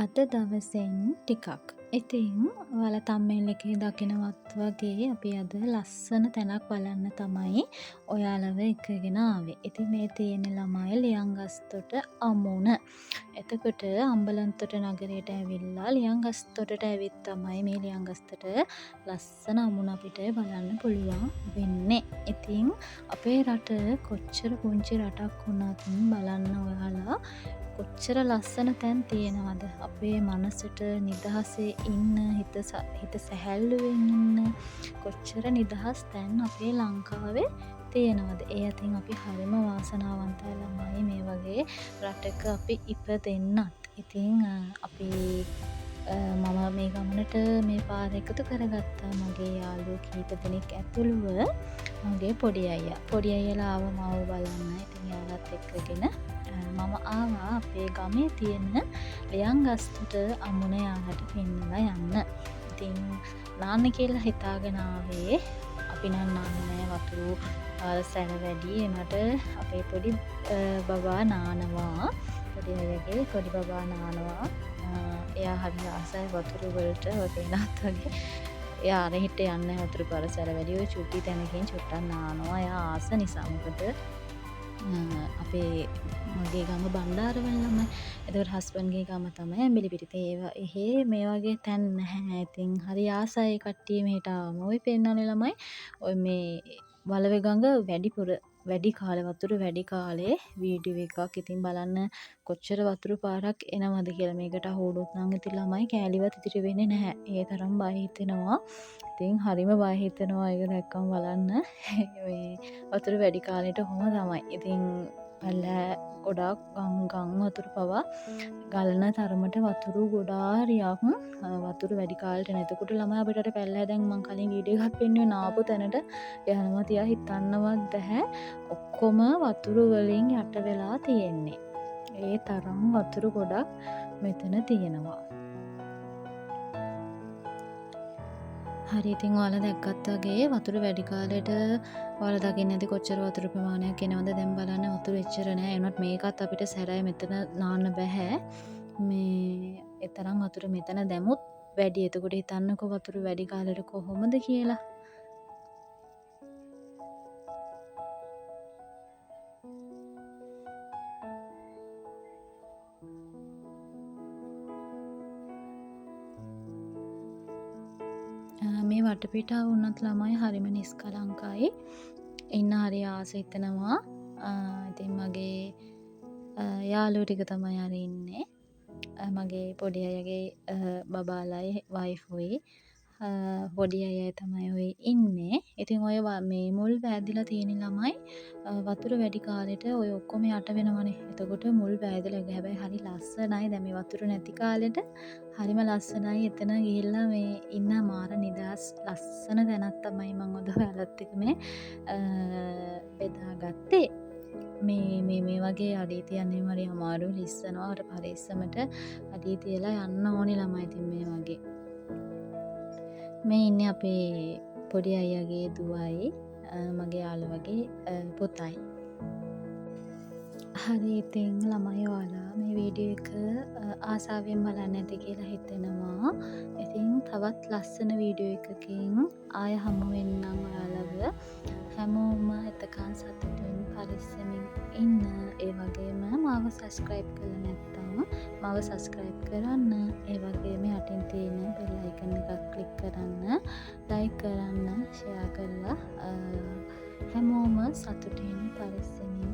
අද දවසෙන් ටිකක්. ඉතින් ඔයාලා තම්මෙල් එකේ දකිනවත් වගේ අපි අද ලස්සන තැනක් බලන්න තමයි ඔයාලව එකගෙන ආවේ. ඉතින් මේ තියෙන ළමයි ලියංගස්තොට අමුණ. එතකොට අම්බලන්තොට නගරයට ඇවිල්ලා ලියංගස්තොටට ඇවිත් තමයි මේ ලියංගස්තොට ලස්සන අමුණ අපිට බලන්න පුළුවන් වෙන්නේ. ඉතින් අපේ රට කොච්චර පුංචි රටක් වුණත් බලන්න ඔයාලා කොච්චර ලස්සන තැන් තියෙනවද අපේ මනසට නිදහසේ ඉන්න හිත සැහැල්ලුවෙන් ඉන්න කොච්චර නිදහස් තැන් අපේ ලංකාවේ තියෙනවද. ඒ අතින් අපි හරිම වාසනාවන්තයි ළමයි මේ වගේ රටක අපි ඉපදෙන්නත්. ඉතින් අපි මම මේ ගමනට මේ පාර එකතු කරගත්තා මගේ යාළුවෝ කීප දෙනෙක් ඇතුළුව මගේ පොඩි අයියලා ආව මාව බලන්න. ඉතින් යාළුවත් එක්කගෙන මම ආවා අපේ ගමේ තියෙන ලියංගස්තොට අමුණ යාලට පෙන්නලා යන්න. ඉතින් නාන්න කියලා හිතාගෙන ආවේ අපි නම් නාන්නේ නෑ වතුරු සැර වැඩි. ඒකට අපේ පොඩි බබා නානවා. පොඩි අයගේ පොඩි බබා නානවා. එයා හරි ආසයි වතුරු වලට වගේනත් වගේ. එයා අරහිට යන්නේ වතුරු පාර සැර වැඩි. ඔය චුටි තැනකින් චුට්ටක් නානවා. එයා ආස නිසා මොකද අපේ මගේ ගම බණ්ඩාරවල ළමයි. එතකොට හස්බන්ඩ්ගේ ගම තමයි ඇඹිලිපිටිත. එහෙ මේ වගේ තැන් නැහැ. ඉතින් හරි ආසයි කට්ටිය මෙහෙට ආවම. ඔය පෙන්නන ළමයි ඔය මේ වලවේ ගඟ වැඩි කාලේ වතුර වැඩි කාලේ වීඩියෝ එකක්. ඉතින් බලන්න කොච්චර වතුරු පාරක් එනවද කියලා. මේකට අහුවුනොත් නම් ඉතින් ළමයි කෑලිවත් ඉතිරි වෙන්නේ නැහැ. ඒ තරම් බය හිතෙනවා. ඉතින් හරිම බය හිතෙනවා ඒක දැක්කම බලන්න. මේ වතුර වැඩි කාලෙට ඔහොම තමයි. ඉතින් පැල්ලෑ ගොඩාක් ගම් වතුරු පවා ගලන තරමට වතුරු ගොඩාරියක් වතුර වැඩි කාලෙට එන. එතකොට ළමයි අපිට පැල්ලෑ දැන් මම කලින් වීඩියෝ එකක් පෙන්නුවේ නාපු තැනට යනවා තියා හිතන්නවත් බැහැ. ඔක්කොම වතුරු වලින් යට වෙලා තියෙන්නේ. ඒ තරම් වතුරු ගොඩක් මෙතන තියෙනවා. හරි ඉතින් ඔයාලා දැක්කත් වගේ වතුර වැඩි කාලෙට ඔයාලා දකින්න ඇති කොච්චර වතුර ප්‍රමාණයක් එනවද. දැන් බලන්න වතුර එච්චර නෑ. ඒ වුණත් මේකත් අපිට සැරයි මෙතන නාන්න බෑ. මේ ඒ තරම් වතුර මෙතන දැමුත් වැඩි. එතකොට හිතන්නකෝ වතුර වැඩි කාලෙට කොහොමද කියලා. මේ වටපිටාව වුණත් ළමයි හරිම නිස්කලංකයි. ඉන්න හරි ආස හිතෙනවා. ඉතින් මගේ යාළුවෝ ටික තමයි අර ඉන්නේ. මගේ පොඩි අයගේ බබාලයි වයිෆුයි පොඩි අයයි තමයි ඔය ඉන්නේ. ඉතින් ඔය මේ මුල් වැදිලා තියෙන ළමයි වතුර වැඩි කාලෙට ඔය ඔක්කොම යට වෙනවනේ. එතකොට මුල් වැදිලා හැබැයි හරි ලස්සනයි. දැන් මේ වතුර නැති කාලෙට හරිම ලස්සනයි. එතන ගිහිල්ලා මේ ඉන්න මාර නිදහස් ලස්සන තැනක් තමයි මම ඔද ඔයාලත් එක්ක මේ බෙදාගත්තේ. මේ වගේ අඩිය තියන්නේ හරි අමාරුයි. ලිස්සනවා අර පරිස්සමට අඩිය තියලා යන්න ඕනේ ළමයි. ඉතින් මේ වගේ මේ ඉන්නේ අපේ පොඩි අයියාගේ දුවයි මගේ යාළුවගේ පුතයි. හරි ඉතින් ළමයි ඔයාලා මේ වීඩියෝ එක ආසාවෙන් බලන්න ඇති කියලා හිතෙනවා. ඉතින් තවත් ලස්සන වීඩියෝ එකකින් ආය හමු වෙන්නම් ඔයාලව. හැමෝම එතකන් සතුටින් පරිස්සමින් ඉන්න. ඒ වගේම මාව සබ්ස්ක්‍රයිබ් කරලා නැත්නම් මාව සබ්ස්ක්‍රයිබ් කරන්න. ඒ වගේම යටින් තියෙන බෙල් අයිකන් එකක් ක්ලික් කරන්න, ලයික් කරන්න, ෂෙයා කරලා හැමෝම සතුටින් පරිස්සමින්